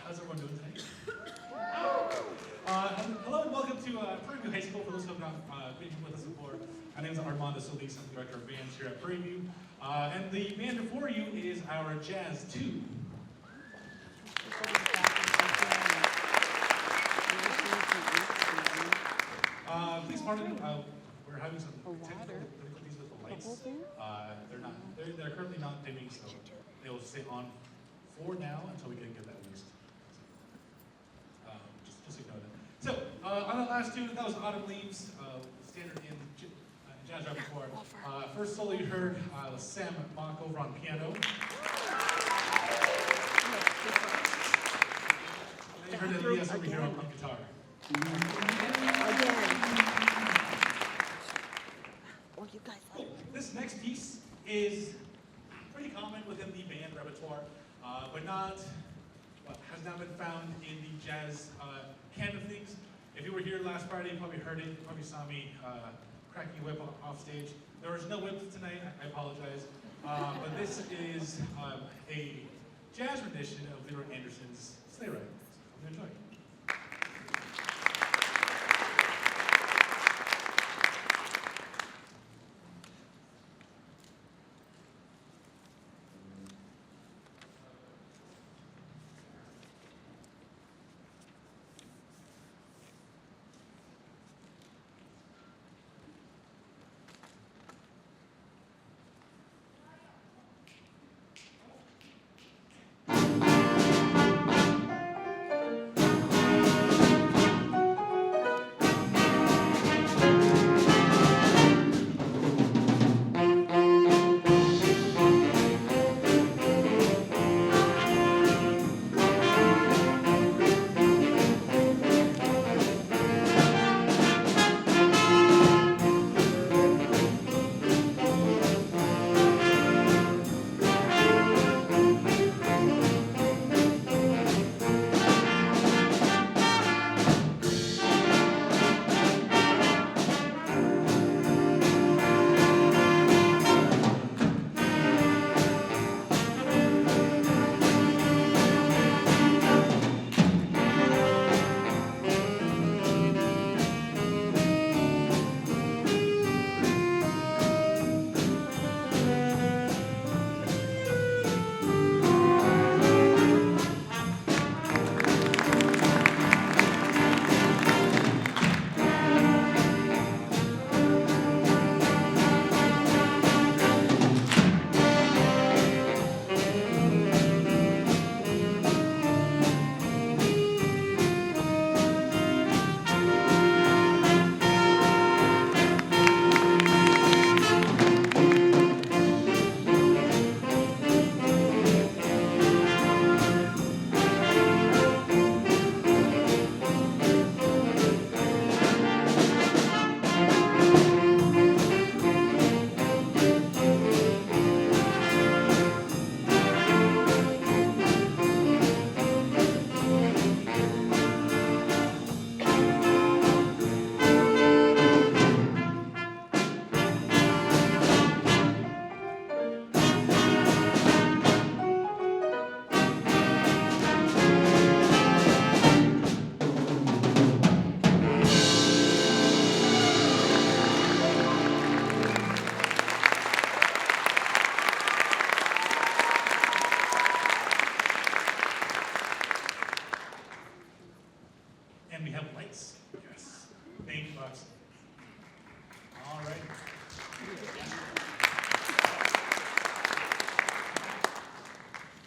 How's everyone doing tonight? Hello and welcome to Prairie High School. For those who have not been with us before, my name is Armando Solis. I'm the director of bands here at Prairie. And the band before you is our Jazz II. Please pardon me. We're having some technical difficulties with the lights. They're currently not dimming, so they'll stay on for now until we can get that fixed. Just ignore that. So on that last tune, that was Autumn Leaves, standard in jazz repertoire. First solo you heard was Sam Mock over on piano. And then you heard Elias over here on guitar. This next piece is pretty common within the band repertoire, but has not been found in the jazz canon of things. If you were here last Friday, you probably heard it. You probably saw me cracking a whip off stage. There was no whips tonight. I apologize. But this is a jazz rendition of Leroy Anderson's Sleigh. Hope you enjoy.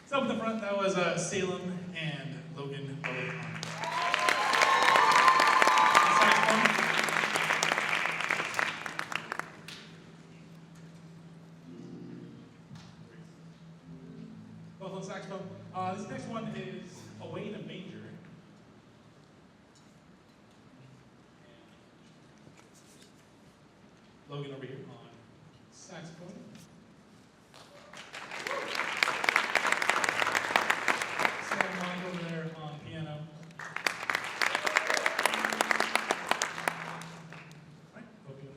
So up in the front, that was Salem and Logan both on saxophone. Both on saxophone. This next one is Away in a Manger. Logan over here on saxophone. Over there on piano. Right, hope you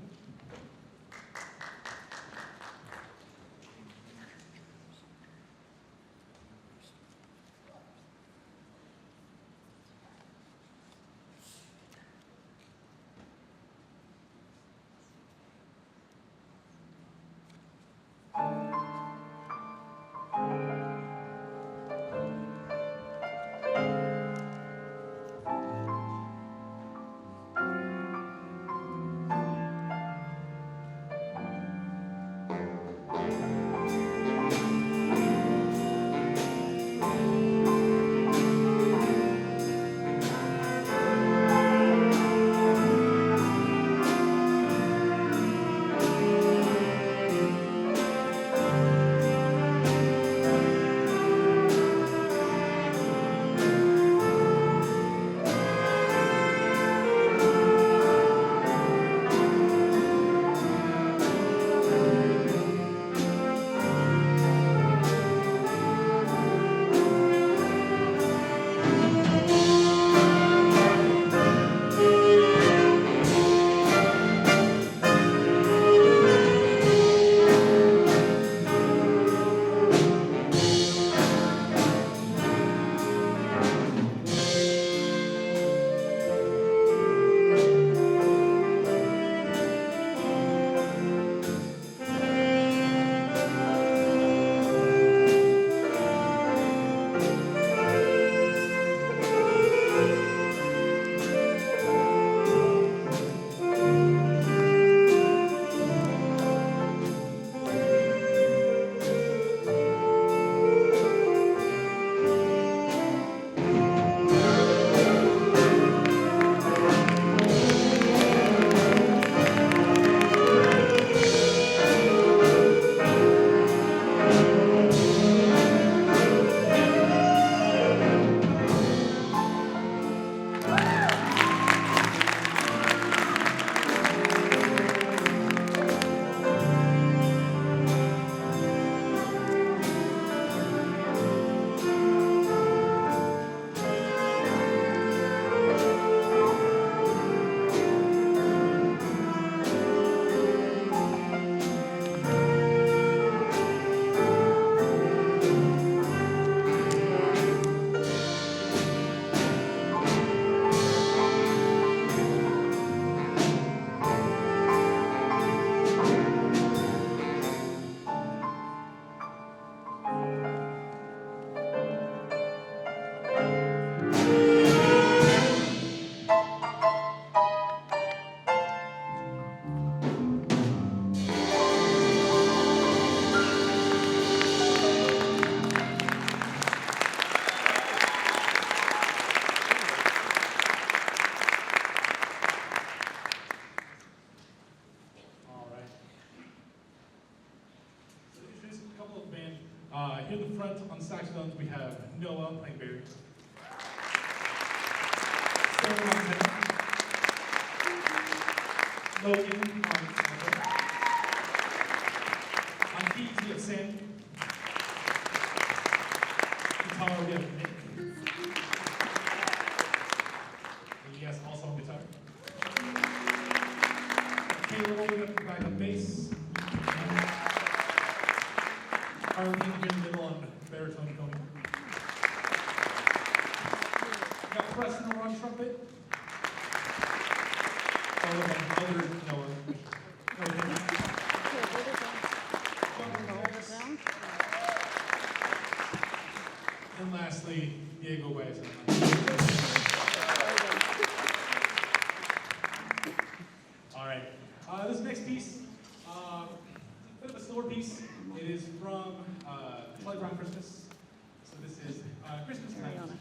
Logan on keys, we have Sam. Guitar, we have Nick. Yes, also on guitar. Caleb Logan back on bass. Arlene in the middle on baritone and Tony. Got Preston over on trumpet. Followed by other Noah. And lastly, Diego Baez. All right. This next piece, a bit of a slower piece. It is from Charlie Brown Christmas. So this is Christmas Time.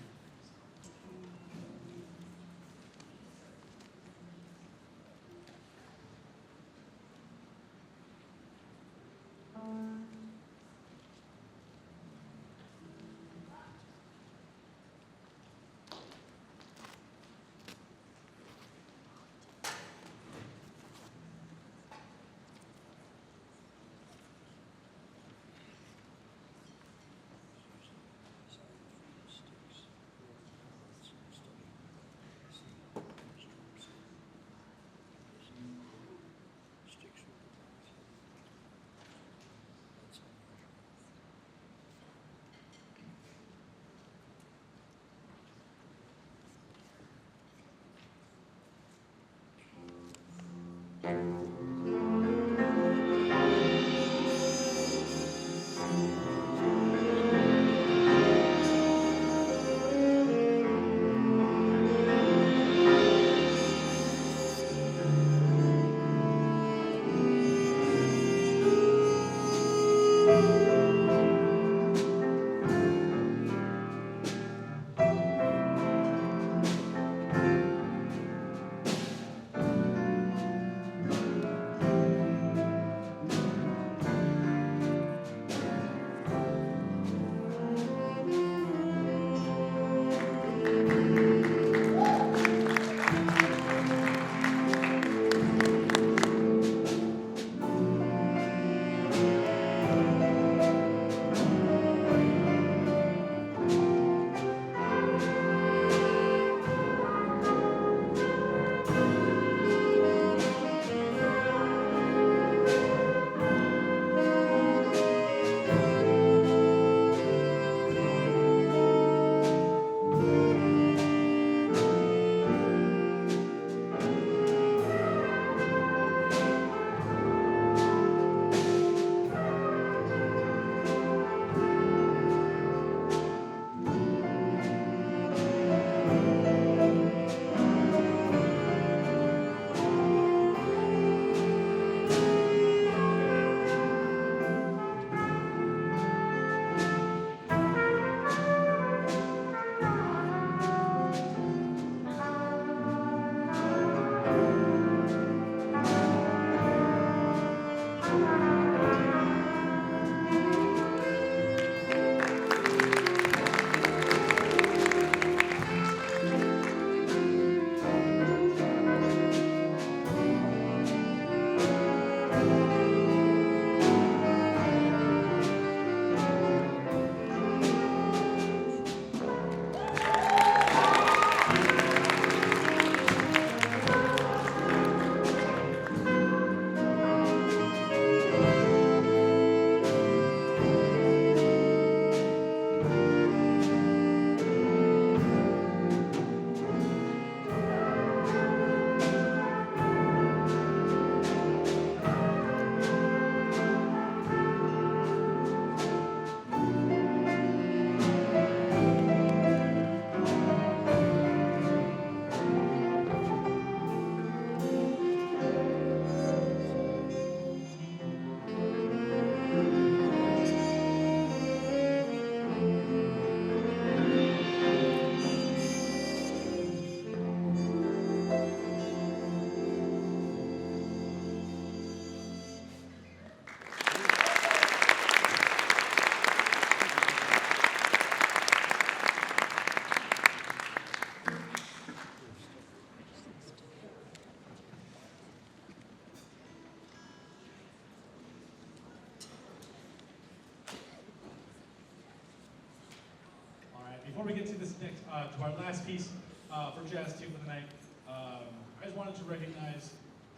before we get to this next, to our last piece for Jazz II for the night, I just wanted to recognize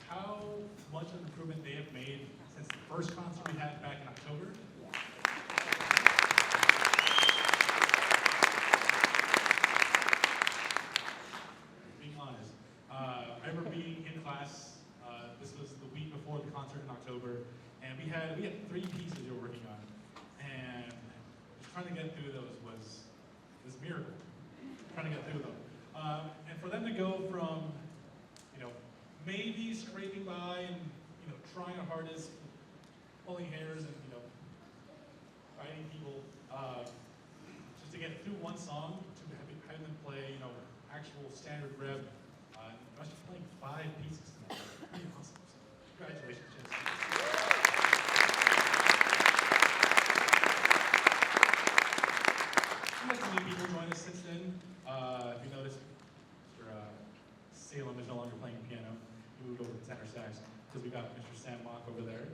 how much of an improvement they have made since the first concert we had back in October. Being honest, I remember being in class. This was the week before the concert in October, and we had 3 pieces we were working on, and just trying to get through those was a miracle. Trying to get through them, and for them to go from maybe scraping by and trying our hardest, pulling hairs and fighting people, just to get through one song to having them play actual standard rev. I was just playing 5 pieces tonight. Pretty awesome. So congratulations, Jess. We had some new people join us since then. If you noticed, Mr. Salem is no longer playing piano. He moved over to tenor sax because we got Mr. Sam Mock over there.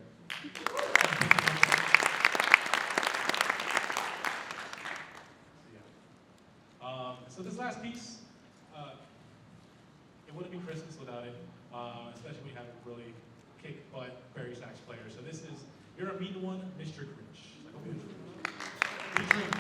So this last piece, it wouldn't be Christmas without it, especially we have a really kick-butt Prairie sax player. So this is, you're a mean one, Mr. Grinch. I hope you enjoy it. Featuring,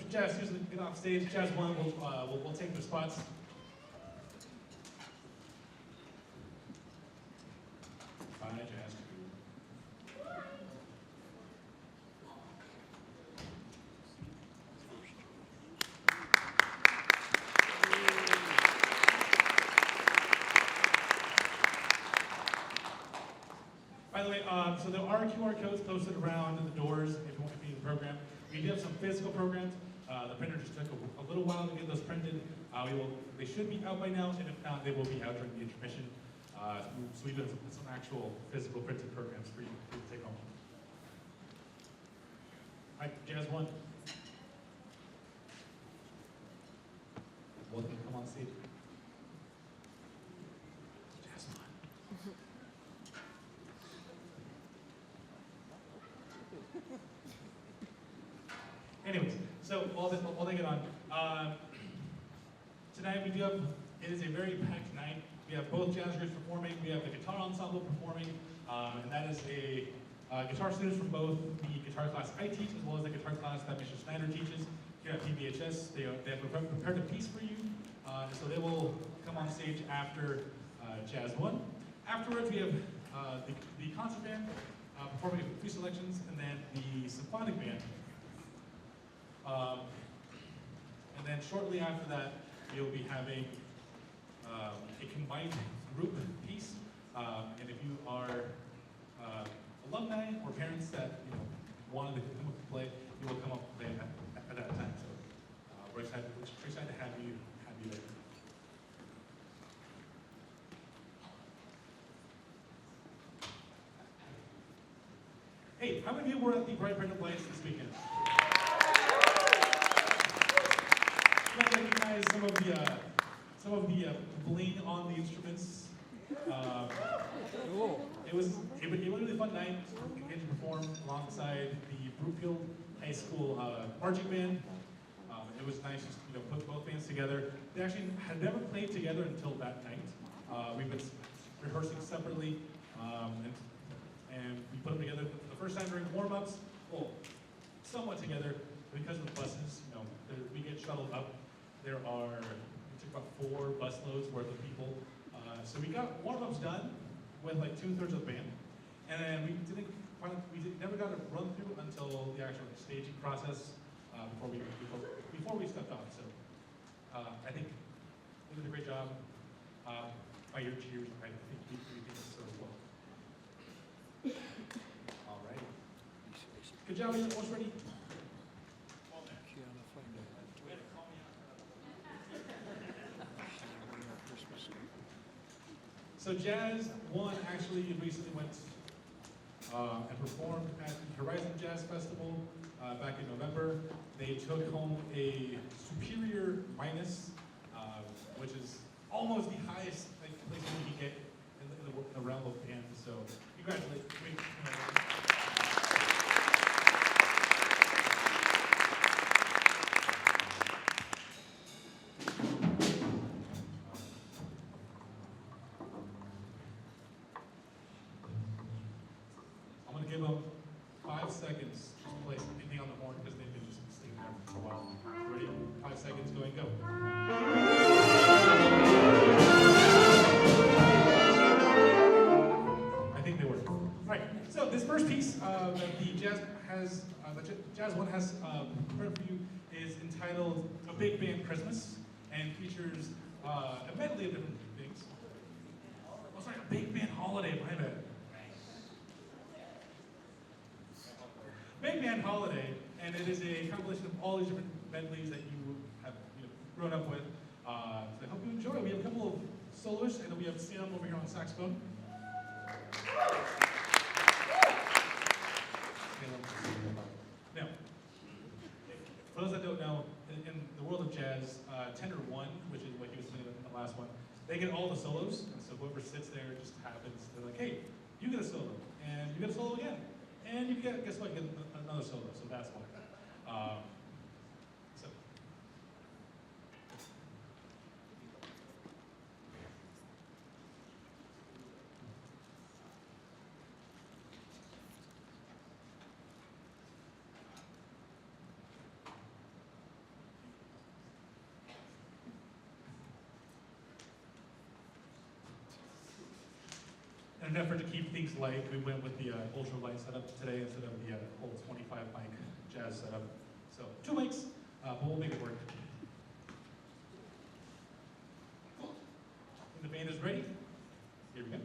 Jazz, usually get off stage. Jazz one, we'll take their spots. Bye, Jazz two. So there are QR codes posted around the doors if you want to be in the program. We do have some physical programs. The printer just took a little while to get those printed. They should be out by now, and if not, they will be out during the intermission. So we do have some actual physical printed programs for you to take home. All right, Jazz I. Welcome to come on stage. Jazz I. Anyways, so while they get on, tonight we do have, it is a very packed night. We have both jazz groups performing, we have the guitar ensemble performing, and that is a guitar students from both the guitar class I teach as well as the guitar class that Mr. Snyder teaches here at PVHS. They have prepared a piece for you, and so they will come on stage after Jazz I. Afterwards, we have the concert band performing a few selections, and then the Symphonic Band. And then shortly after that, you'll be having a combined group piece. And if you are alumni or parents that wanted to come up and play, you will come up and play at that time. So we're excited to have you there. Hey, how many of you were at the Brighton Lights this weekend? You might recognize some of the bling on the instruments. It was a really fun night. We get to perform alongside the Brookfield High School marching band. It was nice just put both bands together. They actually had never played together until that night. We've been rehearsing separately, and we put them together the first time during warm-ups. Well, somewhat together because of the buses. We get shuttled up. We took about 4 bus loads worth of people. So we got warm-ups done with like 2/3 of the band, and then we never got a run through until the actual staging process before we stepped off. So I think they did a great job. By your cheers, I think we did so well. All right. Good job. Almost ready. So Jazz I actually recently went and performed at the Horizon Jazz Festival back in November. They took home a superior minus, which is almost the highest place you can get in the realm of band. So congratulations. Give them 5 seconds just to place anything on the horn because they've been just sitting there for a while. Ready? 5 seconds, going, go. I think they work. All right. So this first piece that the Jazz I has prepared for you is entitled "A Big Band Christmas" and features a medley of different things. Oh, sorry, a big band holiday. My bad. Big Band Holiday, and it is a compilation of all these different medleys that you have grown up with. So I hope you enjoy. We have a couple of soloists, and then we have Sam over here on saxophone. Now, for those that don't know, in the world of jazz, tenor 1, which is what he was playing in the last one, they get all the solos, and so whoever sits there just happens. They're like, hey, you get a solo, and you get a solo again. And you get, guess what, you get another solo, so that's why. So. In an effort to keep things light, we went with the ultra light setup today instead of the whole 25 mic jazz setup. So 2 mics, but we'll make it work. Cool. When the band is ready, here we go.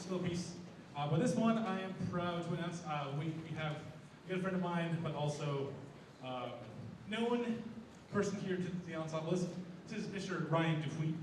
Slow piece. But this one, I am proud to announce we have a good friend of mine, but also known person here to the Ensembles. This is Mr. Ryan Dupuis.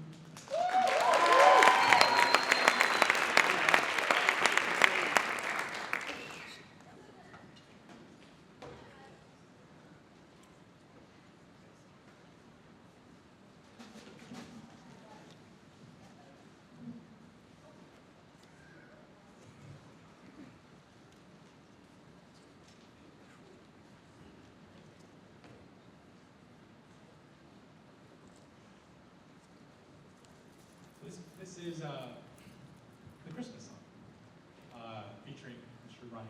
This is the Christmas song, featuring Mr. Ryan.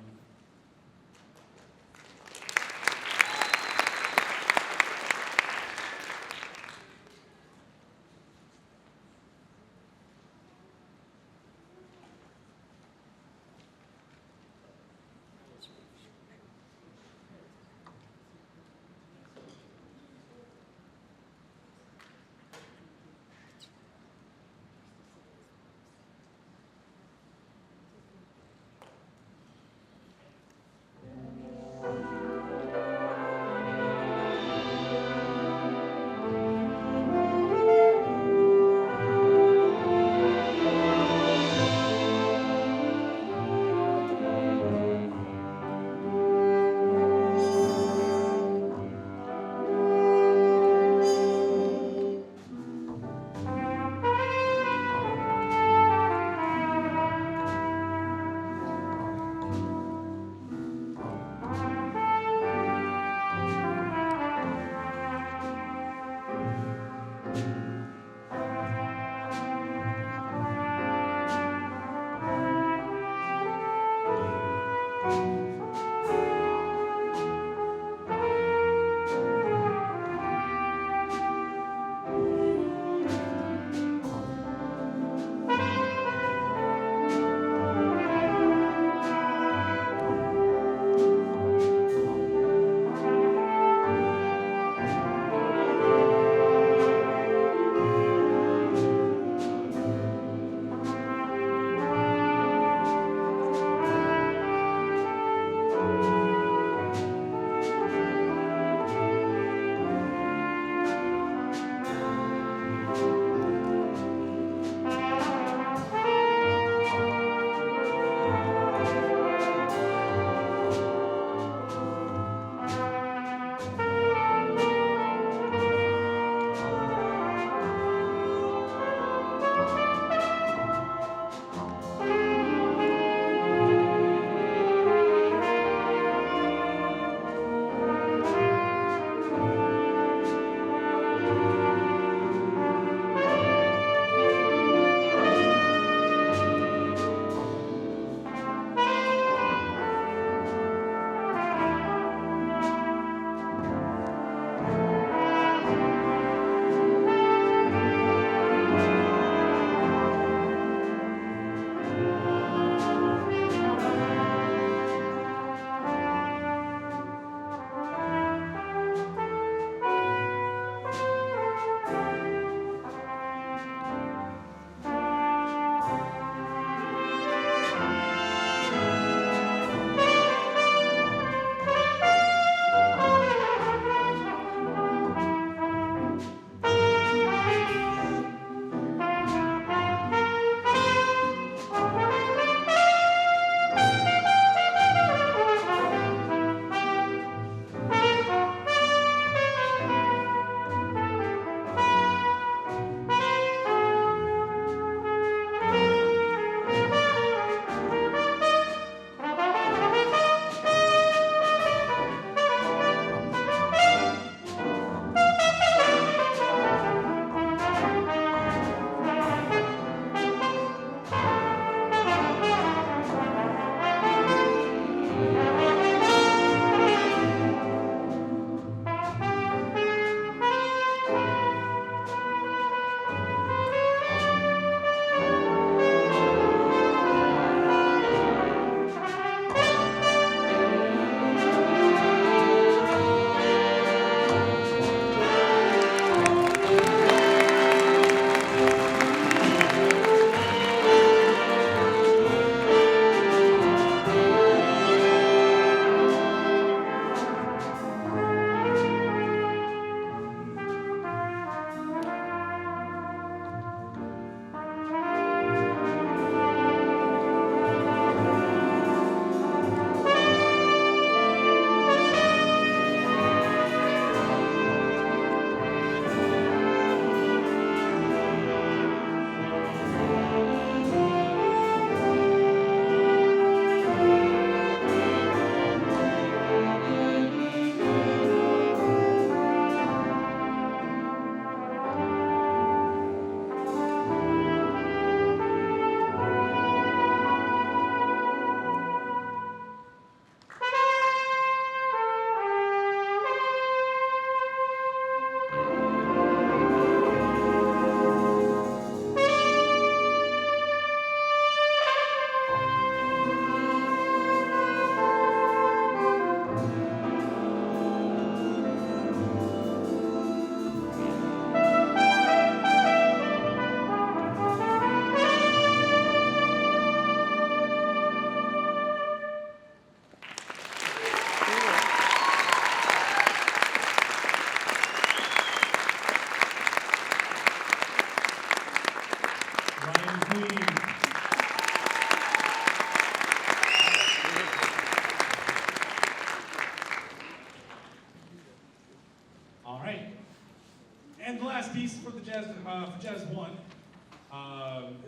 And the last piece for the Jazz I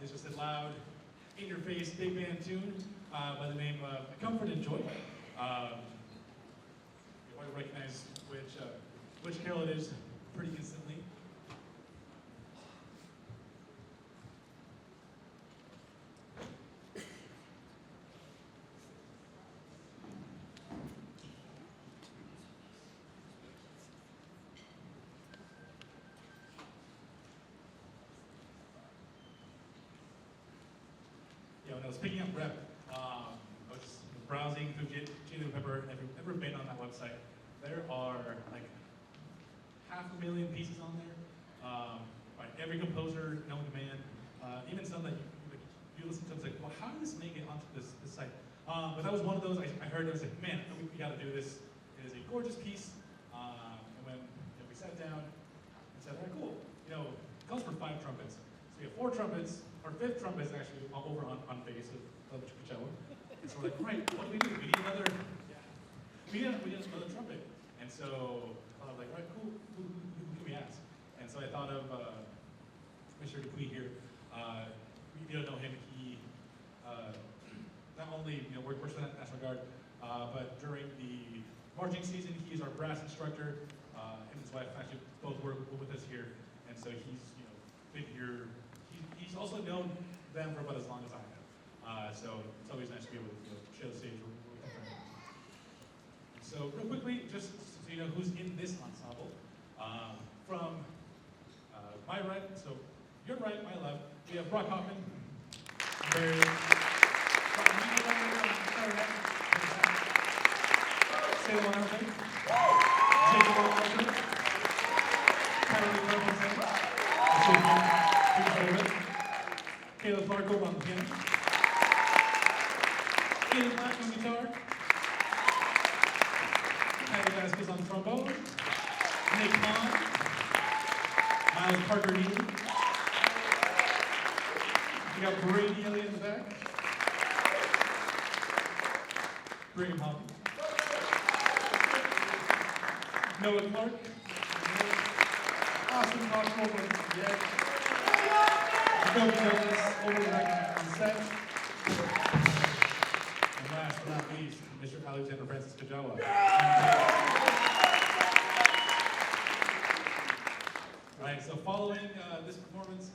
is just a loud, in-your-face big band tune by the name of Comfort and Joy. You might recognize which carol it is pretty instantly. When I was picking up rep, I was browsing through Gin and Pepper. Never been on that website. There are like 500,000 pieces on there by every composer known to man. Even some that you listen to, it's like, well, how did this make it onto this site? But that was one of those. I heard it, I was like, man, we got to do this. It is a gorgeous piece. And when we sat down and said, all right, cool. It calls for 5 trumpets. So we have 4 trumpets. Our 5th trumpet is actually over on bass of cello. And so we're like, right, what do? We need another. We need another trumpet. And so I was like, right, cool. Who can we ask? And so I thought of Mr. Dupuis here. You don't know him. He not only works for the National Guard, but during the marching season, he's our brass instructor. Him and his wife actually both work with us here. And so he's been here. He's also known them for about as long as I have. So it's always nice to be able to share the stage with them. So real quickly, just so you know who's in this ensemble. From my right, so your right, my left, we have Brock Hoffman. Barry. Salem on everything. Jacob Walker. Prairie. Caleb Clark over on the piano. Ian Black on guitar. Patty Vasquez on trombone. Nick Hahn. Miles Parker Neely. We got Brady Elliott in the back. Brigham Hoppy. Noah Clark. Austin Cox yes. Jacoby Douglas over the back on set. And last but not least, Mr. Alexander Francis Kajawa. Right, so following this performance,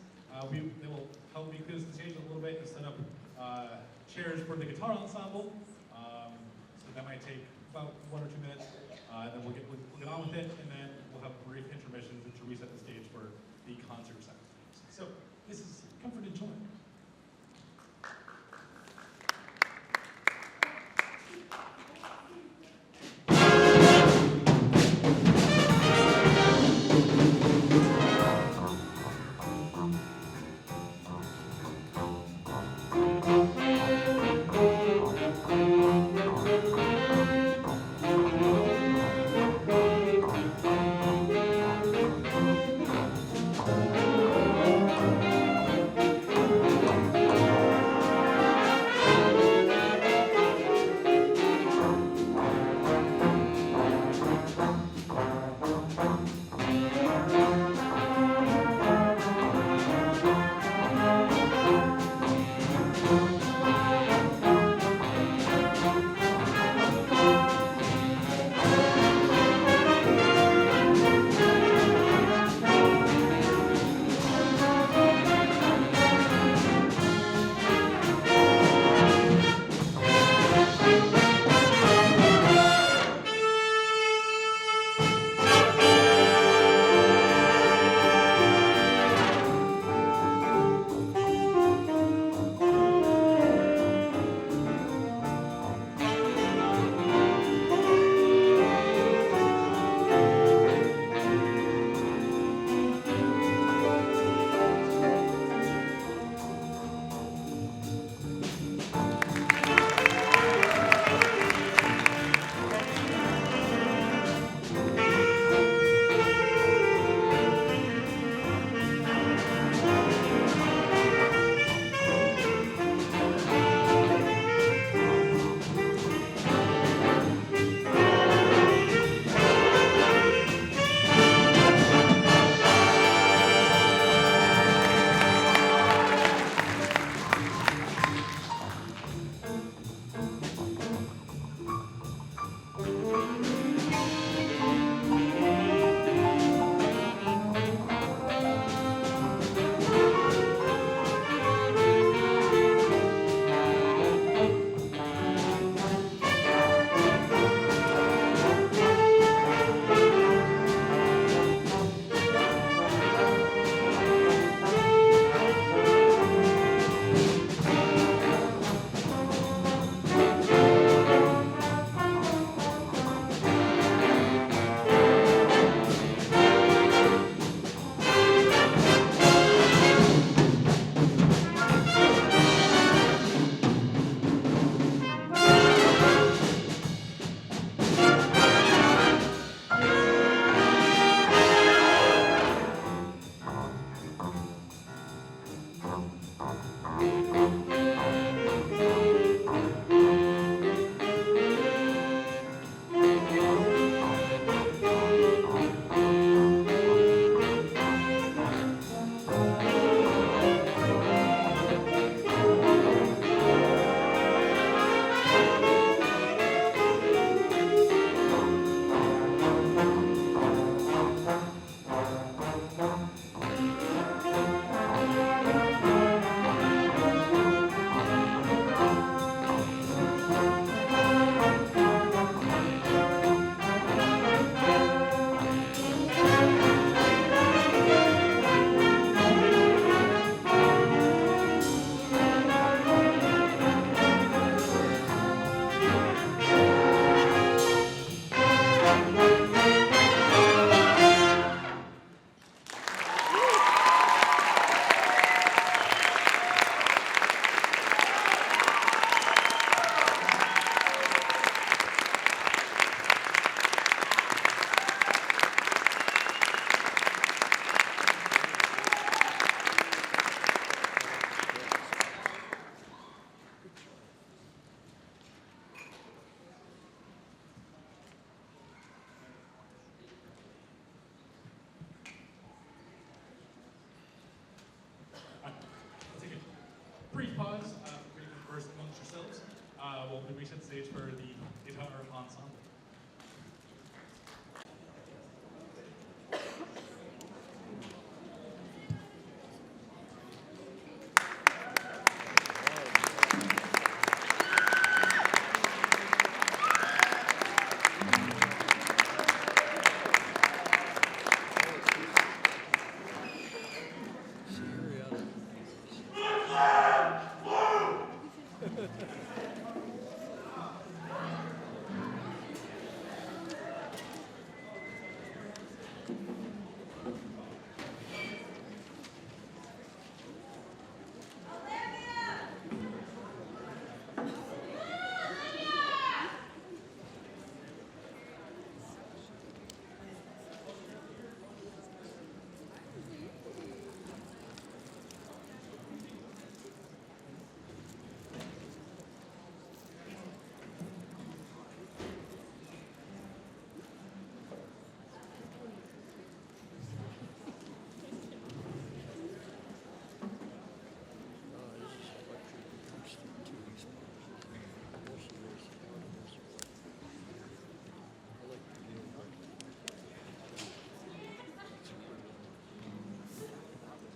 they will help me clear the stage a little bit and set up chairs for the guitar ensemble. So that might take about 1 or 2 minutes. Then we'll get on with it, and then we'll have a brief intermission to reset the stage for the concert side of things. So this is Comfort and Joy. reset the stage for the guitar ensemble.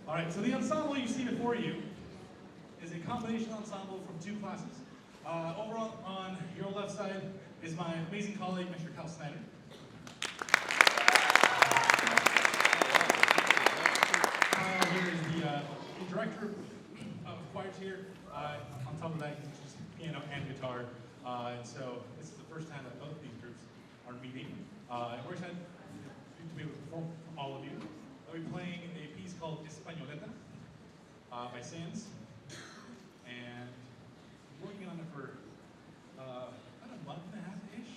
All right, so the ensemble you see before you is a combination ensemble from two classes. Over on your left side is my amazing colleague, Mr. Cal Snyder. Here is the director of choirs here. On top of that, he's just piano and guitar. And so this is the first time that both of these groups are meeting. And we're excited to be able to perform for all of you. I'll be playing a piece called Espanoleta by Sanz. And I'm working on it for about a month and a half-ish.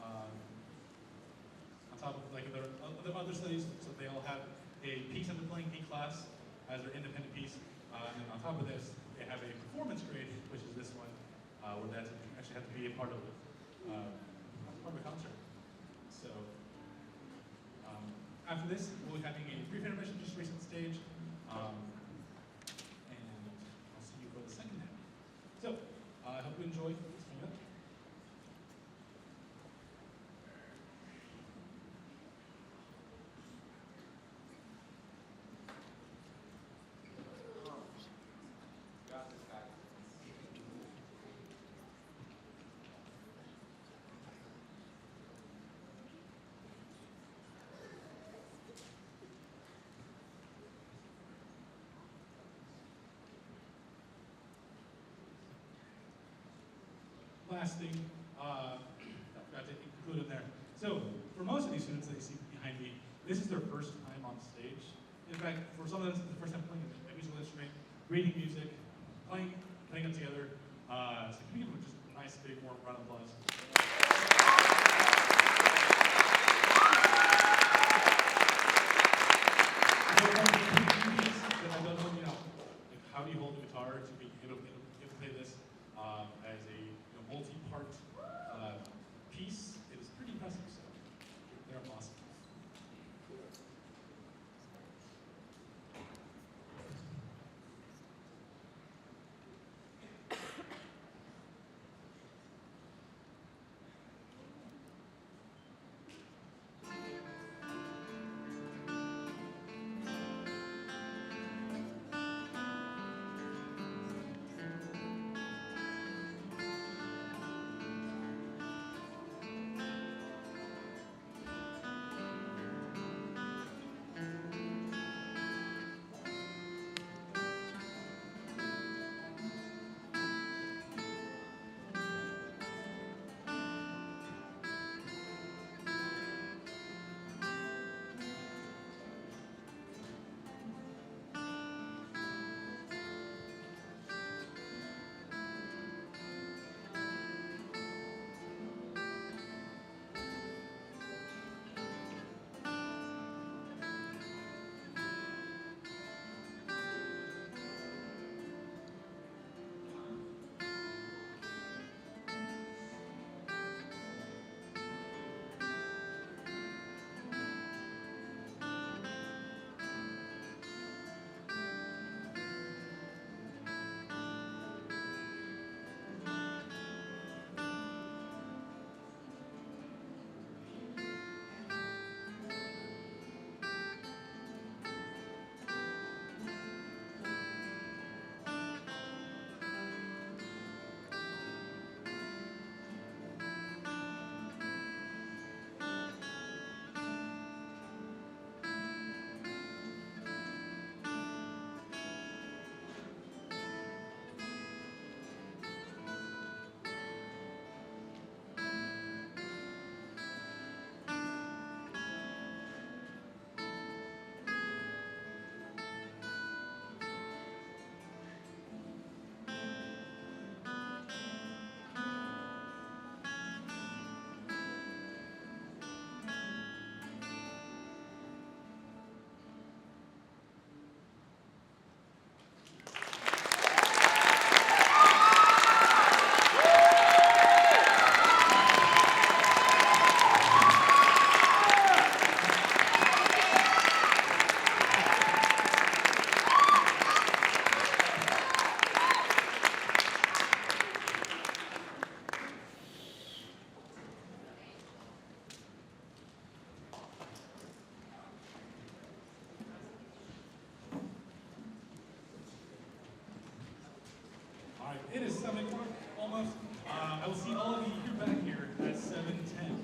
On top of like the other studies, so they all have a piece that they're playing in class as their independent piece. And then on top of this, they have a performance grade, which is this one, where they actually have to be a part of a concert. So after this, we'll be having a brief intermission, just reset the stage, and I'll see you for the second half. So I hope you enjoy this minute. Last thing I forgot to include in there. So for most of these students that you see behind me, this is their first time on stage. In fact, for some of them, it's the first time playing a musical instrument, reading music, playing them together. So can we give them just a nice big warm round of applause? I don't know, like how do you hold the guitar to be able to play this as a multi-part piece? It is pretty impressive, so they're awesome. 7:04, almost. I will see all of you here back here at 7:10.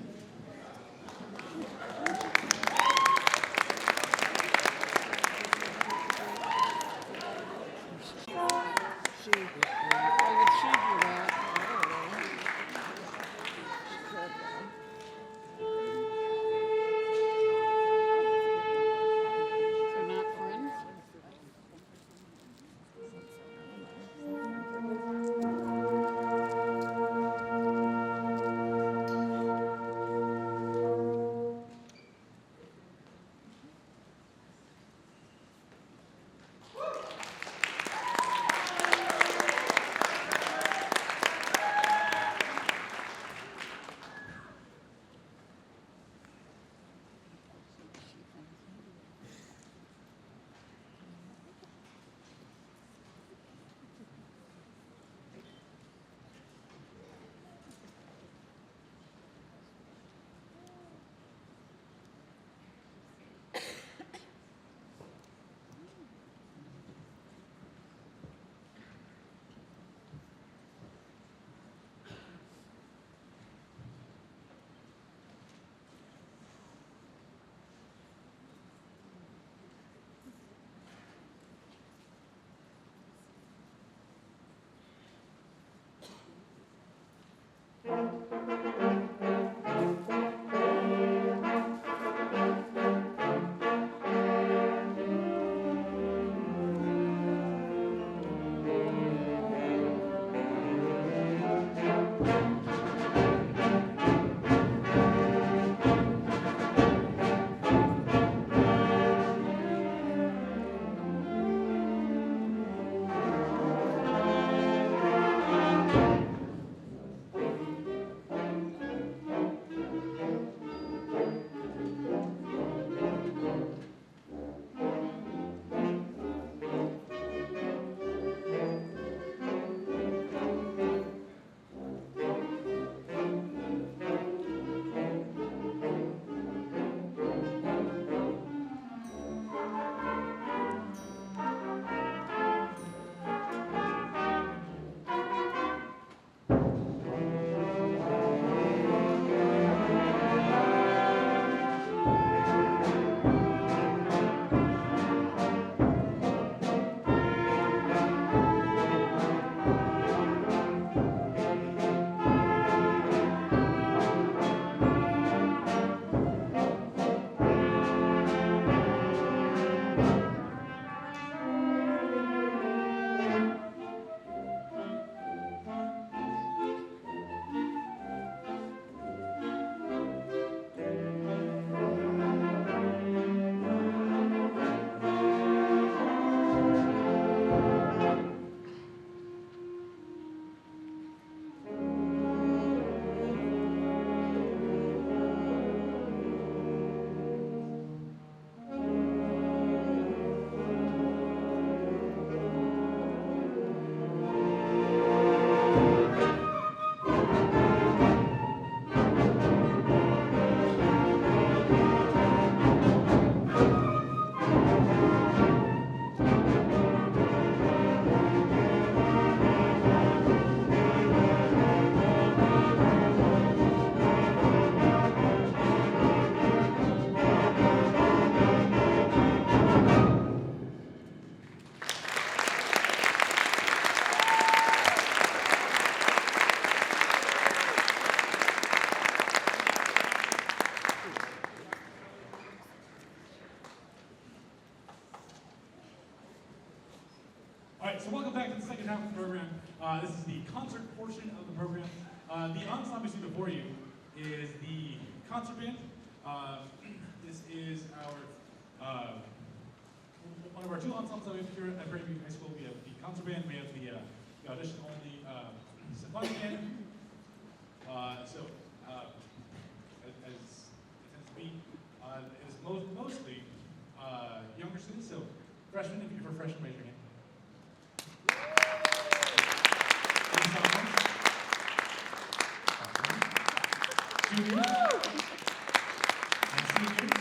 So welcome back to the second half of the program. This is the concert portion of the program. The ensemble you see before you is the concert band. This is our one of our two ensembles that we have here at Prairie High School. We have the concert band, we have the audition-only Symphonic Band. As it tends to be, it is mostly younger students. So freshmen, if you're a freshman, raise your hand. Juniors and seniors.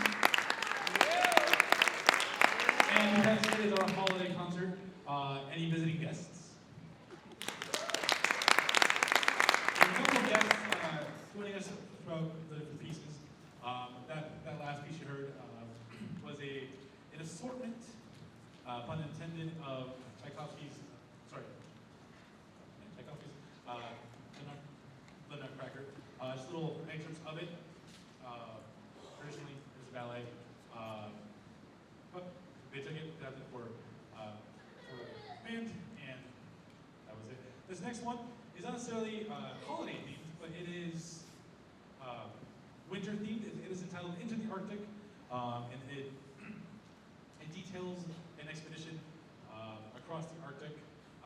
And because it is our holiday concert, any visiting guests? pun intended, of Tchaikovsky's, the Nutcracker. Just little excerpts of it. Traditionally, it's a ballet, but they took it, adapted it for band, and that was it. This next one is not necessarily holiday themed, but it is winter themed. It is entitled Into the Arctic, and it details an expedition across the Arctic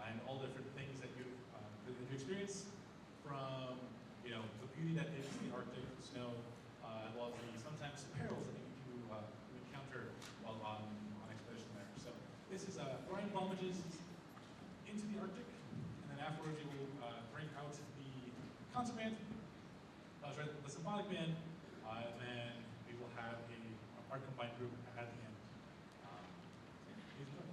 and all different things that you experience, from the beauty that is the Arctic, the snow, as well as the sometimes perils that you encounter while on expedition there. So this is Balmages Into the Arctic, and then afterwards we will bring out the concert band, the Symphonic Band, and then we will have our combined group at the end. Please enjoy.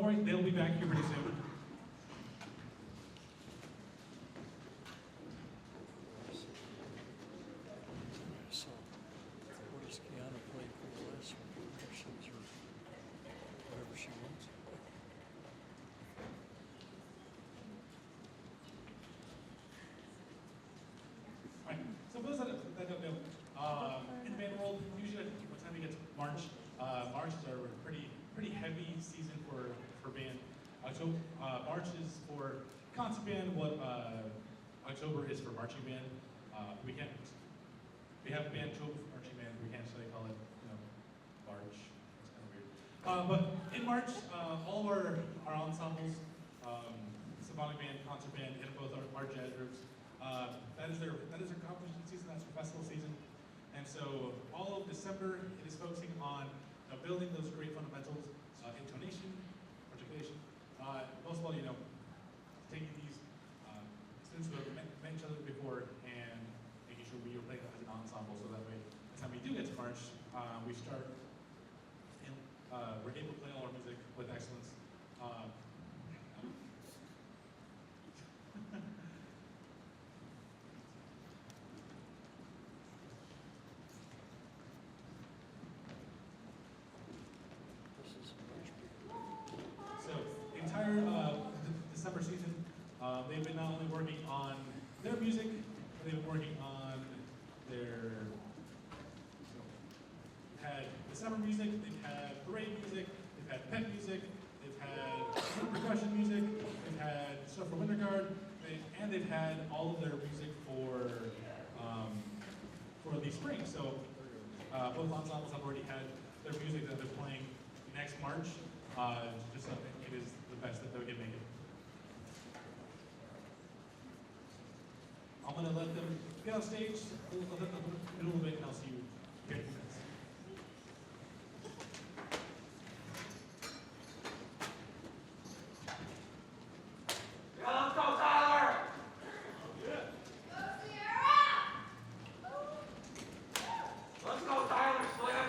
don't worry, they'll be back here pretty soon. So for those that don't know, in the band world, usually by the time we get to March, March is our pretty heavy season for band. March is for concert band what October is for marching band. We have a band October for marching band. We can't really call it March. It's kind of weird. But in March, all of our ensembles, Symphonic Band, concert band, and both our jazz groups. That is their competition season. That's their festival season, and so all of December it is focusing on building those great fundamentals, intonation, articulation. Most of all, taking these students who have met each other before and making sure we are playing as an ensemble, so that way, by the time we do get to March, we start. We're able to play all our music with excellence. December season, they've been not only working on their music, but they've been working on their, they've had the summer music, they've had parade music, they've had pep music, they've had percussion music, they've had stuff for Winter Guard, and they've had all of their music for the spring. So both ensembles have already had their music that they're playing next March. Just so it is the best that they can make it. I'm going to let them get on stage a little bit, and I'll see you here in a few minutes. Yeah, let's go, Tyler! Let's go, Tyler, Sleigh!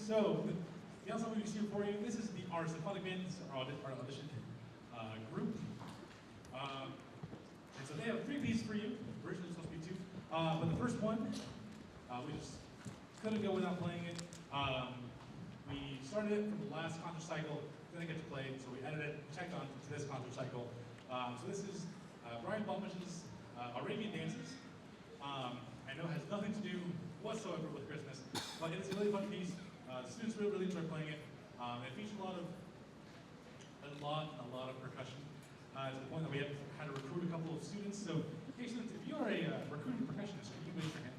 So, the ensemble you see before you, this is our Symphonic Band, this is our audition group. And so they have 3 pieces for you. Originally it was supposed to be 2. But the first one, we just couldn't go without playing it. We started it from the last concert cycle, didn't get to play it, so we edited it, checked on to this concert cycle. So this is Balmages' Arabian dances. I know it has nothing to do whatsoever with Christmas. But it's a really fun piece. The students really enjoy playing it. It features a lot of percussion. To the point that we had to recruit a couple of students. So, hey students, if you are a recruiting percussionist, can you raise your hand?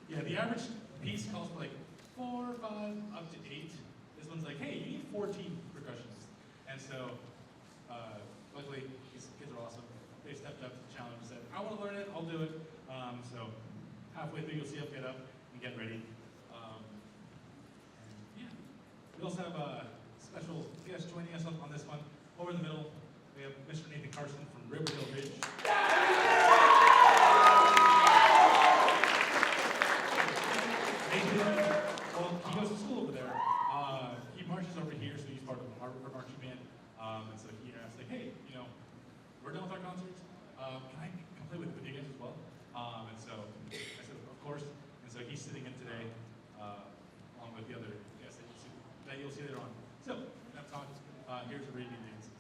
Yeah, the average piece costs like 4, 5, up to 8. This one's like, hey, you need 14 percussionists. And so, luckily, these kids are awesome. They stepped up to the challenge and said, I want to learn it, I'll do it. So, halfway through, you'll see them get up and get ready. And yeah. We also have a special guest joining us on this one. Over in the middle, we have Mr. Nathan Carson from Riverdale Ridge. Well, he goes to school over there. He marches over here, so he's part of our marching band. And so he asked, like, hey, we're done with our concerts. Can I come play with you guys as well? And so I said, of course. And so he's sitting in today, along with the other guests that you'll see later on. So, enough talk. Here's Arabian dances.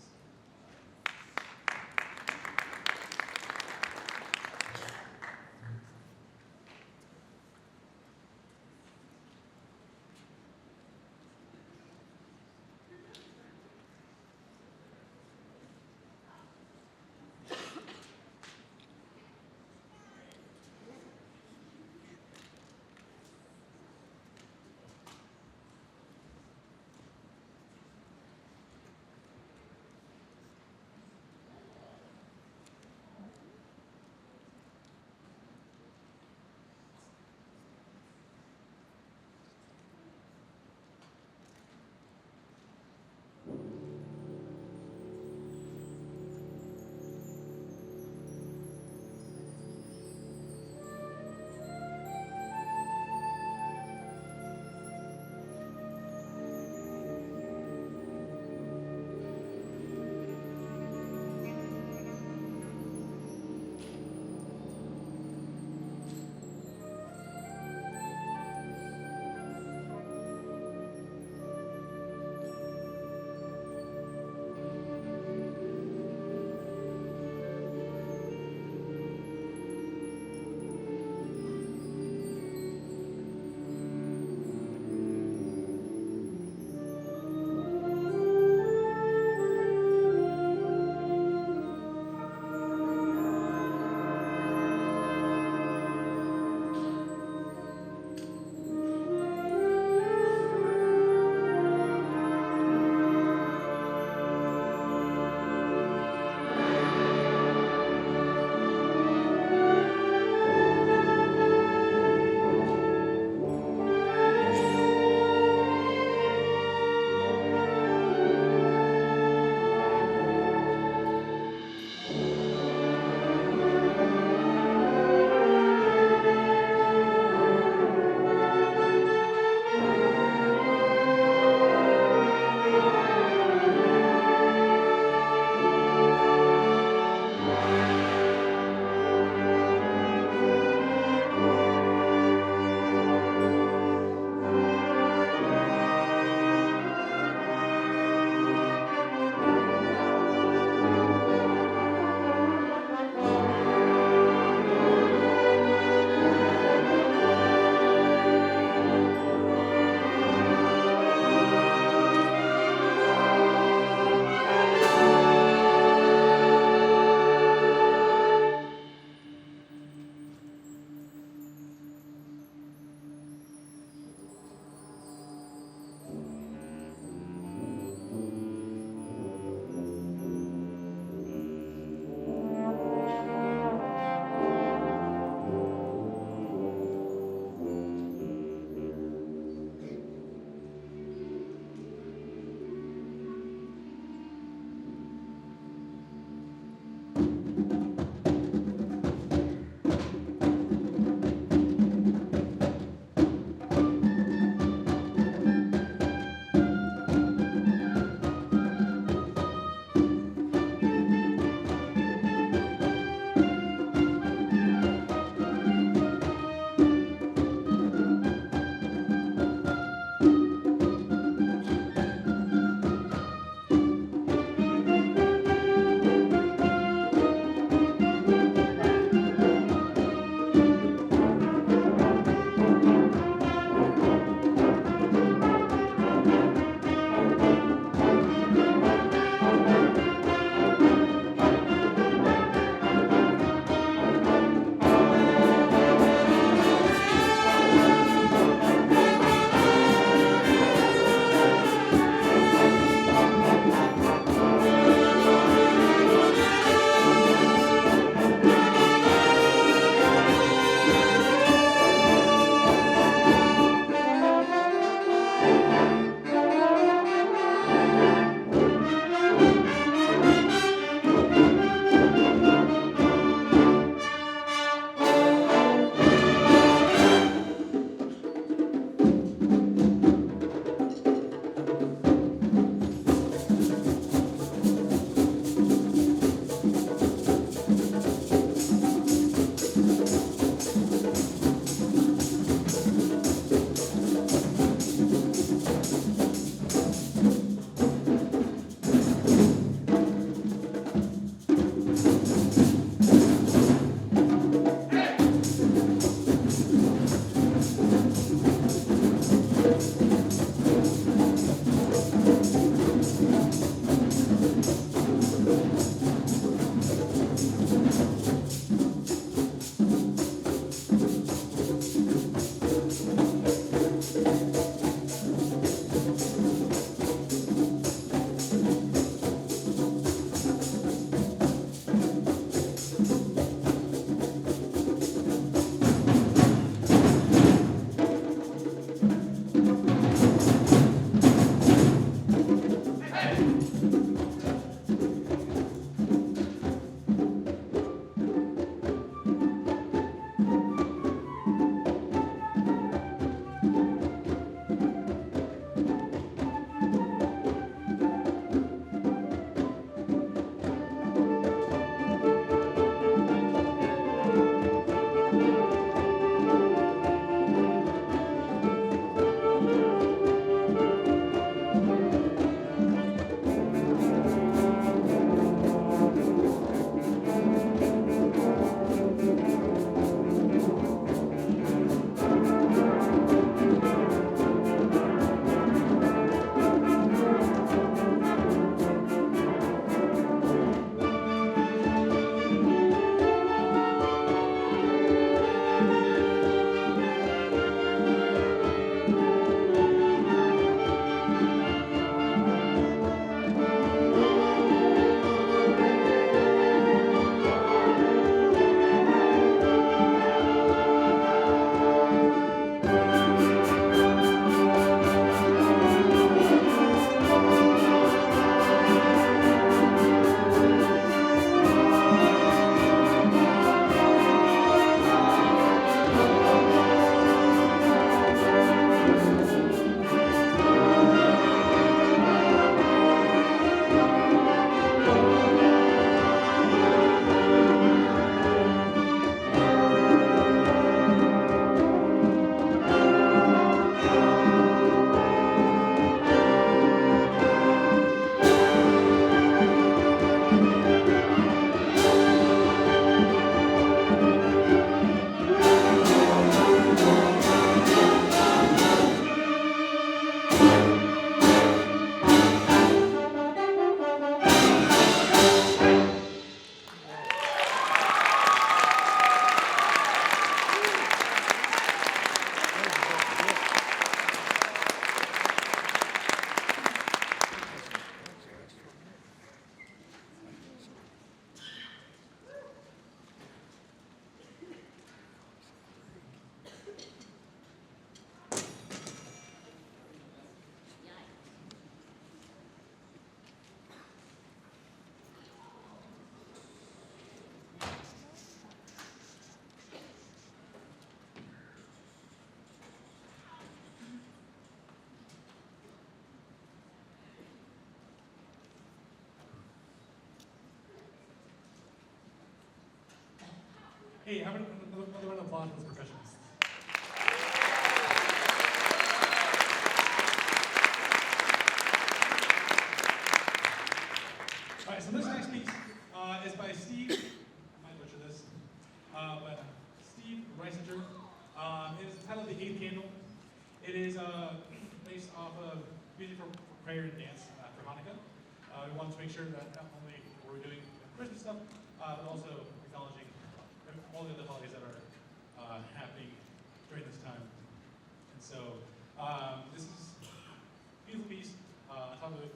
Hey, have another round of applause for those percussionists. All right, so this next piece is by Steve. I might butcher this, but Steve Resiteter. It is entitled "The Eighth Candle." It is based off of music for prayer and dance after Hanukkah. We wanted to make sure that not only were we doing Christmas stuff, but also acknowledging all the other holidays that are happening during this time. And so this is a beautiful piece. On top of it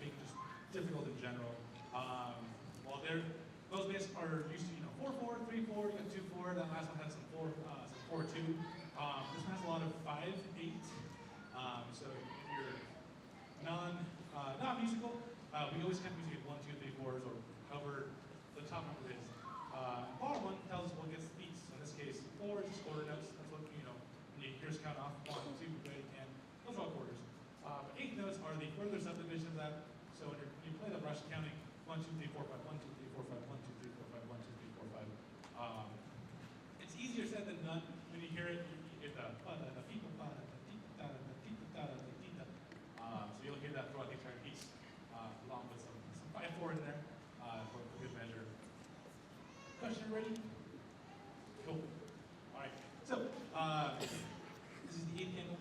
being just difficult in general. While those bass are used to 4/4, 3/4, you got 2/4. That last one has some 4/2. This one has a lot of 5/8. So if you're non-musical, we always have music at 1, 2, 3, 4s, or however the top number is. Bottom one tells us what gets the beats. So in this case, 4 is just quarter notes. That's what when you hear us count off 1, 2, 3, and those are all quarters. But eighth notes are the further subdivision of that. So when you play the brush counting 1, 2, 3, 4, 5, 1, 2, 3, 4, 5, 1, 2, 3, 4, 5, 1, 2, 3, 4, 5. It's easier said than done. When you hear it, you get the so you'll hear that throughout the entire piece, along with some 5/4 in there for good measure. Question ready? Cool. All right. So this is the eighth candle.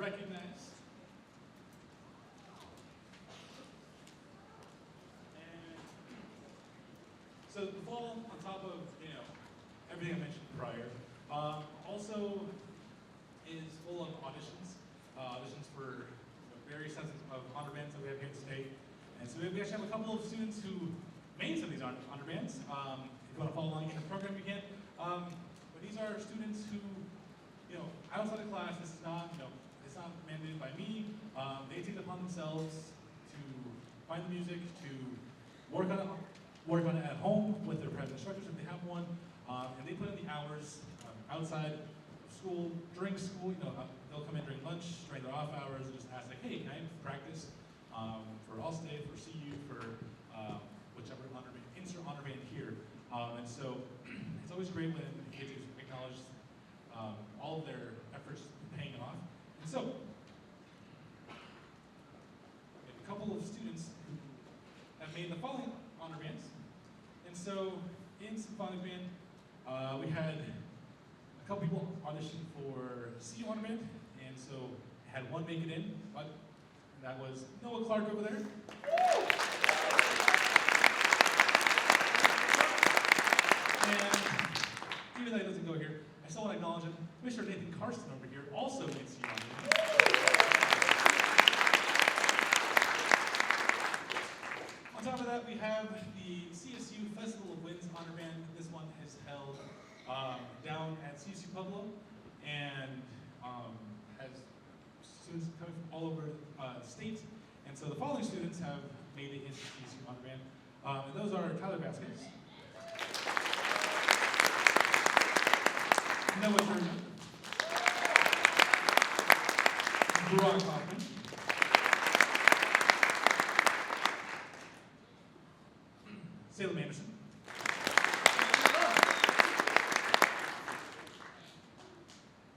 recognize. And so the fall, on top of everything I mentioned prior, also is full of auditions. Auditions for various sets of honor bands that we have here today. And so we actually have a couple of students who made some of these honor bands. If you want to follow along in the program, you can. But these are students who, outside of class, this is not, it's not mandated by me. They take it upon themselves to find the music, to work on it at home with their private instructors if they have one. And they put in the hours outside of school, during school. They'll come in during lunch, during their off hours, and just ask like, hey, can I practice for All Stay, for CU, for whichever insert honor band here. And so it's always great when kids acknowledge all of their efforts paying off. And so we have a couple of students who have made the following honor bands. And so in Symphonic Band, we had a couple people audition for CU honor band, and so had one make it in, but that was Noah Clark over there. And even though he doesn't go here, I still want to acknowledge him. Commissioner Nathan Carson over here also made CU honor band. On top of that, we have the CSU Festival of Winds honor band. This one is held down at CSU Pueblo, and has students coming from all over the state. And so the following students have made it into CSU honor band. And those are Tyler Vasquez, Noah Turner, Dupuis Hoffman, Salem Anderson,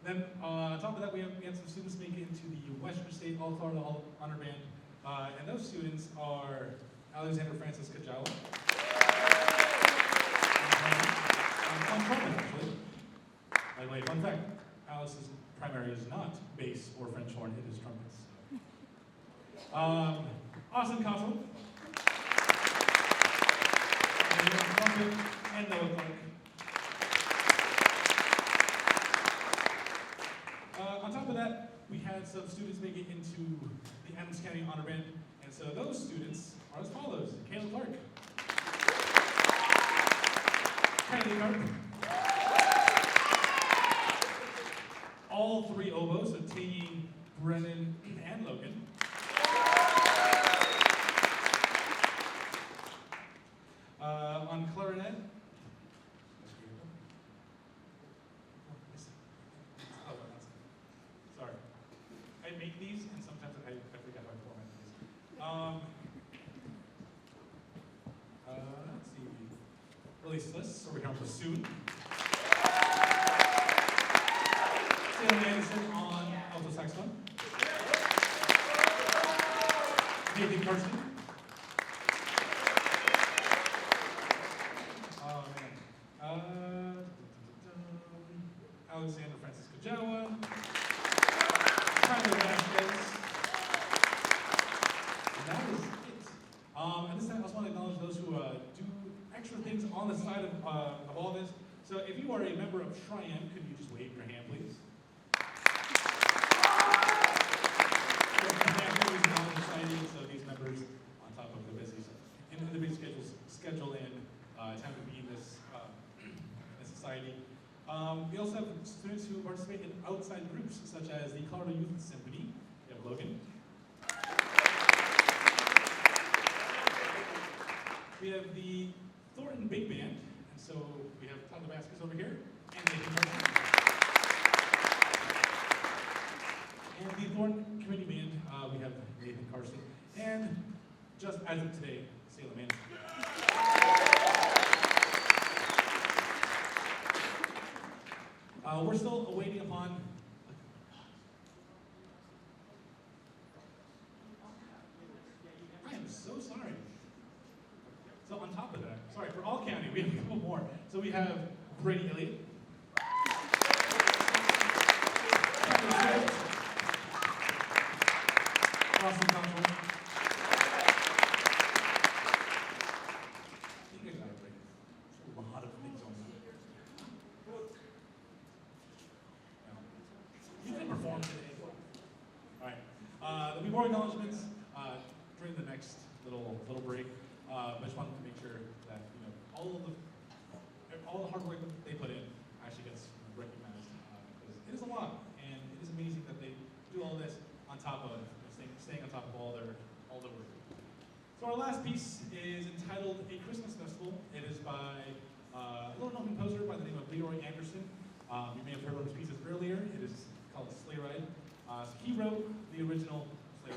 then on top of that, we had some students make it into the Western State All Florida Honor Band, and those students are Alexander Francis Kajala, and Torme, actually. By the way, fun fact: Alice's primary is not bass or French horn; it is trumpets. Austin Cosmo, and Noah Clark. On top of that, we had some students make it into the Adams County Honor Band, and so those students are as follows: Caleb Clark, Kylie Clark, all three oboes, so Tiggy, Brennan, and Logan. On clarinet, sorry, I make these and sometimes I forget how to format these. Let's see, release lists over here on Bassoon. Salem Anderson on alto saxophone. Nathan Carson. Alexander Francis Kajala, Tyler Vasquez, and that is it. And this time I also want to acknowledge those who do extra things on the side of all this. So if you are a member of Triumph, could you just wave your hand, please? So these members, on top of the busy schedule and time to be in this society. We also have students who participate in outside groups, such as the Colorado Youth Symphony. We have Logan. We have the Thornton Big Band, and so we have Tyler Vasquez over here, and Nathan Carson. And the Thornton Committee Band, we have Nathan Carson, and just as of today, Salem Anderson. We're still awaiting upon. I am so sorry. So on top of that, sorry, for all county, we have a couple more. So we have Brady Elliott, Awesome concert. You guys are great. There's a lot of things on there. You can perform today. All right. There'll be more acknowledgements during the next little break. I just wanted to make sure that all the hard work that they put in actually gets recognized because it is a lot, and it is amazing that they do all this on top of staying on top of all their work. So our last piece is entitled "A Christmas Festival." It is by a little-known composer by the name of Leroy. You may have heard one of his pieces earlier. It is called Sleigh. So he wrote the original Sleigh,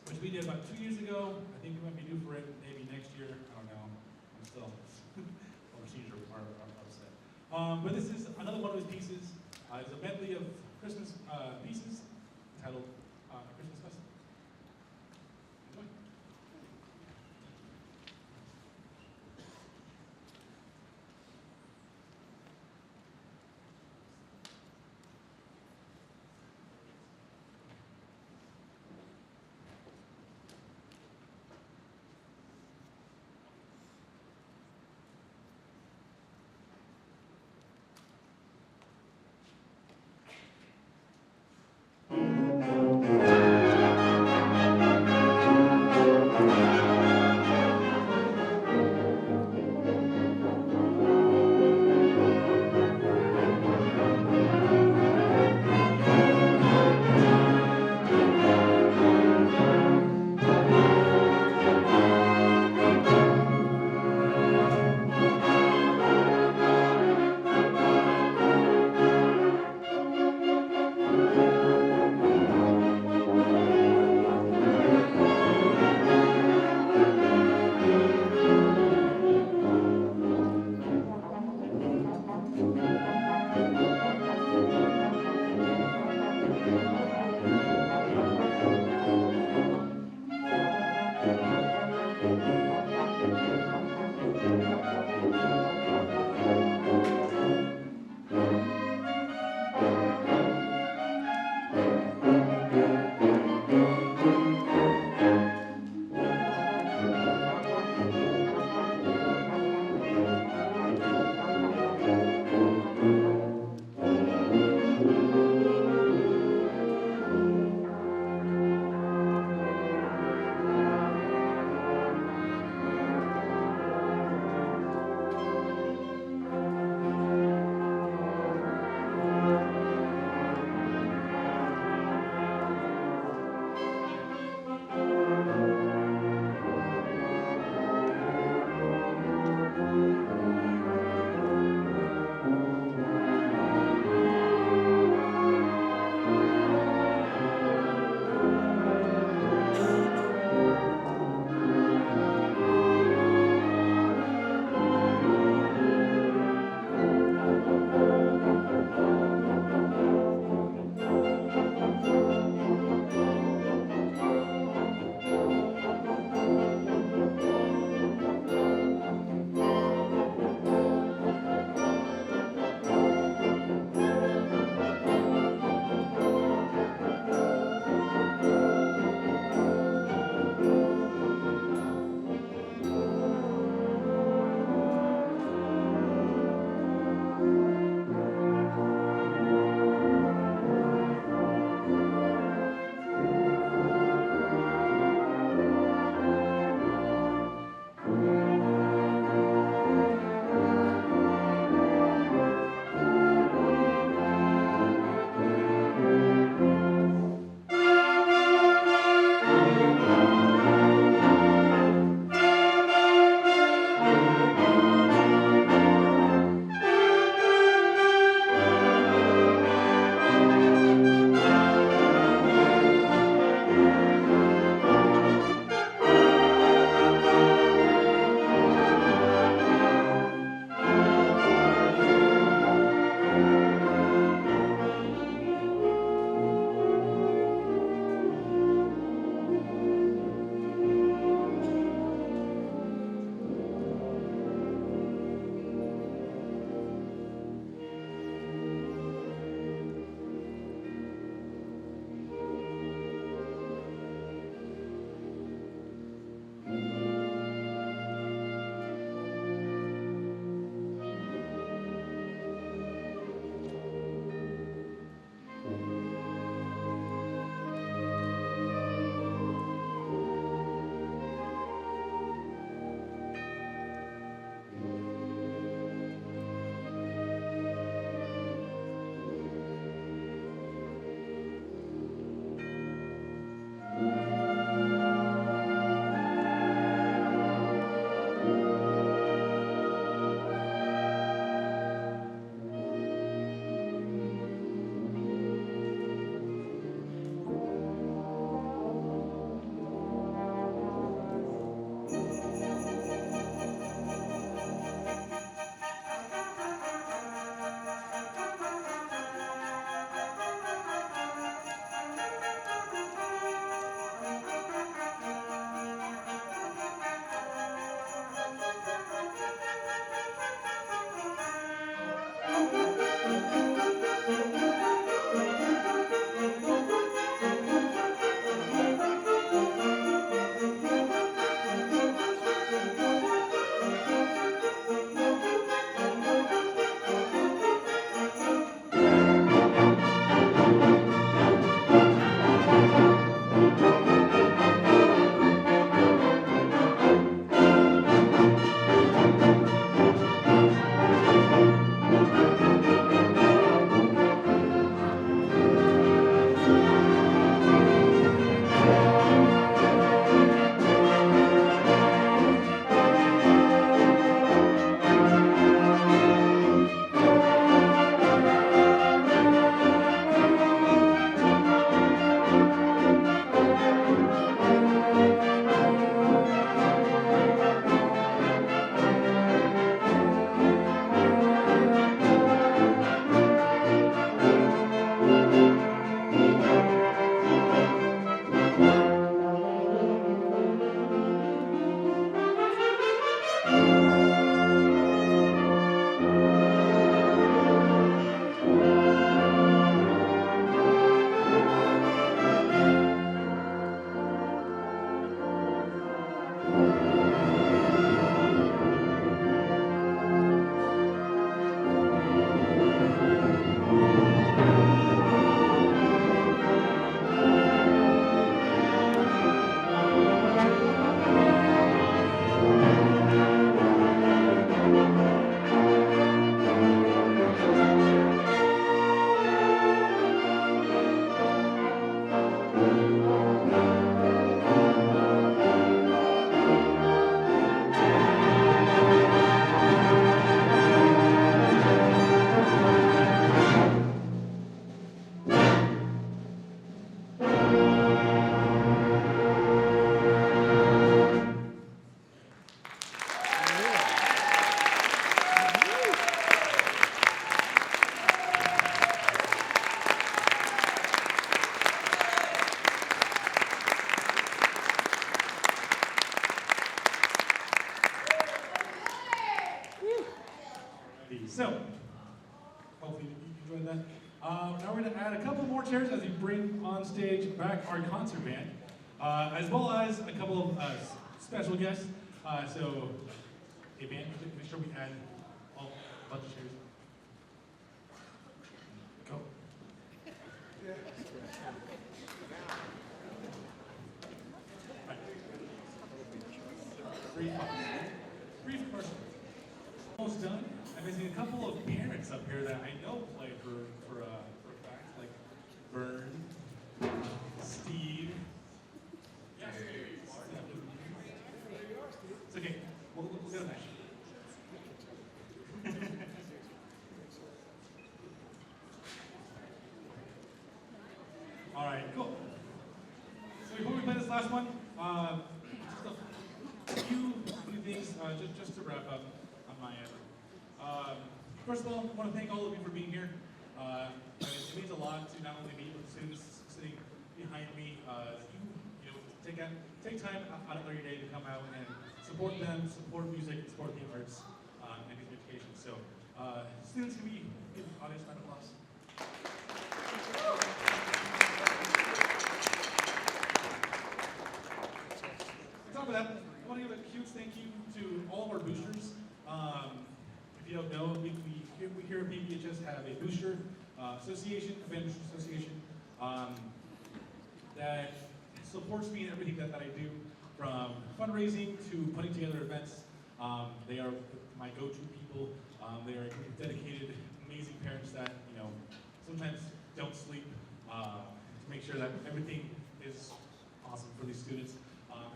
which we did about 2 years ago. I think we might be due for it maybe next year. I don't know. I'm still overseas are upset. But this is another one of his pieces. It's a medley of Christmas pieces entitled "A Christmas Festival." Enjoy. chairs as we bring on stage back our concert band, as well as a couple of special guests. So, hey band, make sure we add a bunch of chairs. Go. Brief question. Almost done. I'm missing a couple of parents up here that I know play for a fact, like Vern, Steve. Yes, it's okay. We'll get them back. All right, cool. So before we play this last one, just a few things just to wrap up on my end. First of all, I want to thank all of you for being here. It means a lot to not only me, but the students sitting behind me. That you know, take time out of your day to come out and support them, support music, support the arts, and education. So, students, can we give the audience a round of applause? On top of that, I want to give a huge thank you to all of our boosters. If you don't know, we here at PVHS have a booster association, a band booster association, that supports me in everything that I do, from fundraising to putting together events. They are my go-to people. They are dedicated, amazing parents that, you know, sometimes don't sleep to make sure that everything is awesome for these students.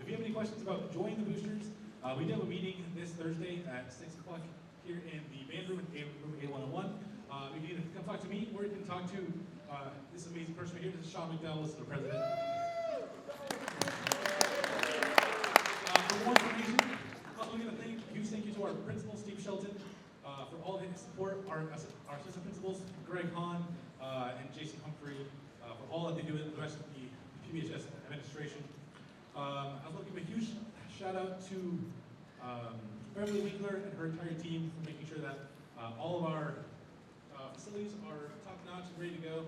If you have any questions about joining the boosters, we do have a meeting this Thursday at 6 o'clock here in the band room in room A101. You can either come talk to me, or you can talk to this amazing person right here. This is Sean McDowell, this is the president. For more information, I'm going to thank you to our principal, Steve Shelton, for all of his support, our assistant principals, Greg Hahn and Jason Humphrey, for all that they do with the rest of the PVHS administration. I was looking to give a huge shout out to Beverly Winkler and her entire team for making sure that all of our facilities are top notch and ready to go.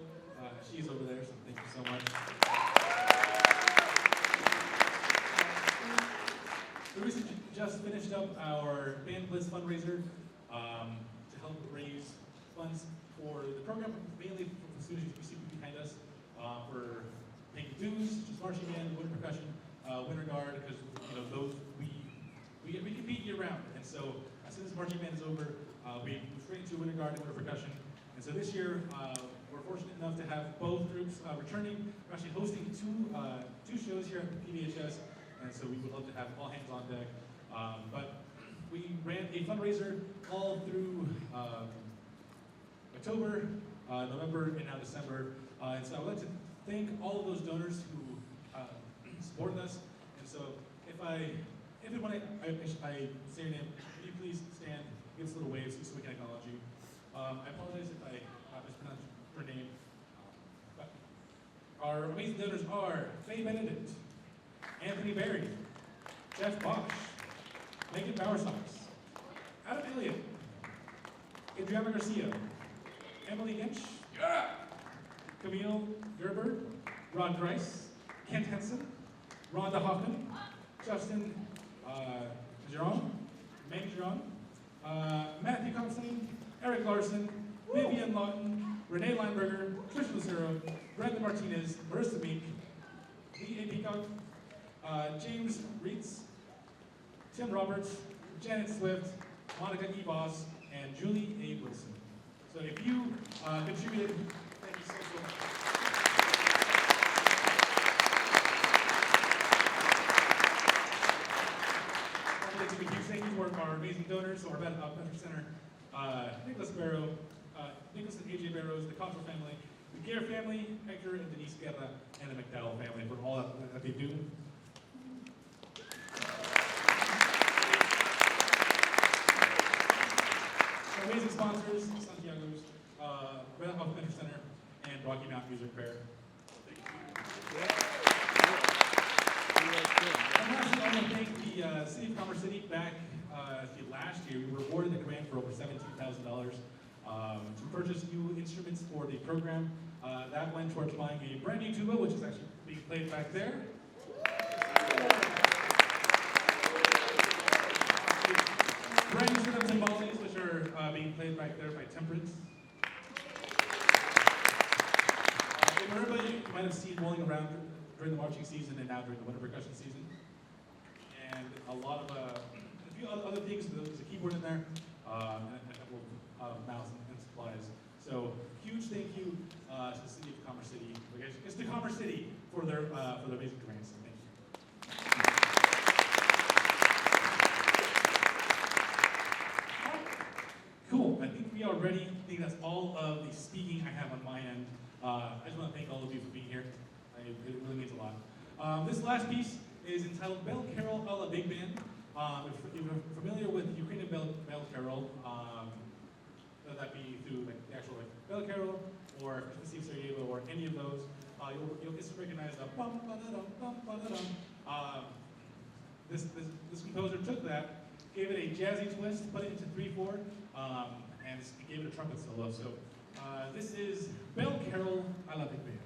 She's over there, so thank you so much. We recently just finished up our Band Blitz fundraiser to help raise funds for the program, mainly for the students you see behind us, for paying dues, just marching band, winter percussion, winter guard, because you know those we compete year round, and so as soon as marching band is over, we move straight into winter guard and winter percussion. And so this year we're fortunate enough to have both groups returning. We're actually hosting two shows here at PVHS, and so we would love to have all hands on deck. But we ran a fundraiser all through October, November, and now December. And so I would like to thank all of those donors who supported us. And so if and when I say your name, can you please stand, give us a little wave so we can acknowledge you. I apologize if I mispronounced her name. But our amazing donors are Faye Benedict, Anthony Berry, Jeff Bosch, Megan Bowersocks, Adam Elliott, Adriana Garcia, Emily Inch, Camille Gerber, Ron Grice, Kent Henson, Rhonda Hoffman, Justin Jerome, Manger, Matthew Constein, Eric Larson, Vivian Lawton, Renee Lineberger, Trish Lucero, Brenda Martinez, Marissa Meek, Lee A. Peacock, James Reitz, Tim Roberts, Janet Swift, Monica E. Boss, and Julie A. Wilson. So if you contributed, thank you so much. Thank you to our amazing donors, so our Benefit Center, Nicholas Barrow, Nicholas and AJ Barrows, the Cottrell family, the Gare family, Hector and Denise Guerra, and the McDowell family for all that they do. Our amazing sponsors, Santiago's, Benefit Center, and Rocky Mountain Music Fair. And lastly, I want to thank the City of Commerce City. Back last year, we were awarded the grant for over $17,000 to purchase new instruments for the program. That went towards buying a brand new tuba, which is actually being played back there. Brand new rhythms and Balmages, which are being played back there by Temperance. Everybody you might have seen rolling around during the marching season and now during the winter percussion season. And a lot of, a few other things. There's a keyboard in there, and a couple of mouse and supplies. So huge thank you to the city of Commerce City. It's the Commerce City for their amazing grants. Thank you. Cool. I think we are ready. I think that's all of the speaking I have on my end. I just want to thank all of you for being here. It really means a lot. This last piece is entitled Bell Carol a la Big Band. If you're familiar with Ukrainian Bell Carol, whether that be through like, the actual like, Bell Carol or Christmas Eve Sarajevo or any of those, you'll just recognize the bum ba da dum bum ba da dum. This composer took that, gave it a jazzy twist, put it into 3/4, and gave it a trumpet solo. So this is Bell Carol a la Big Band.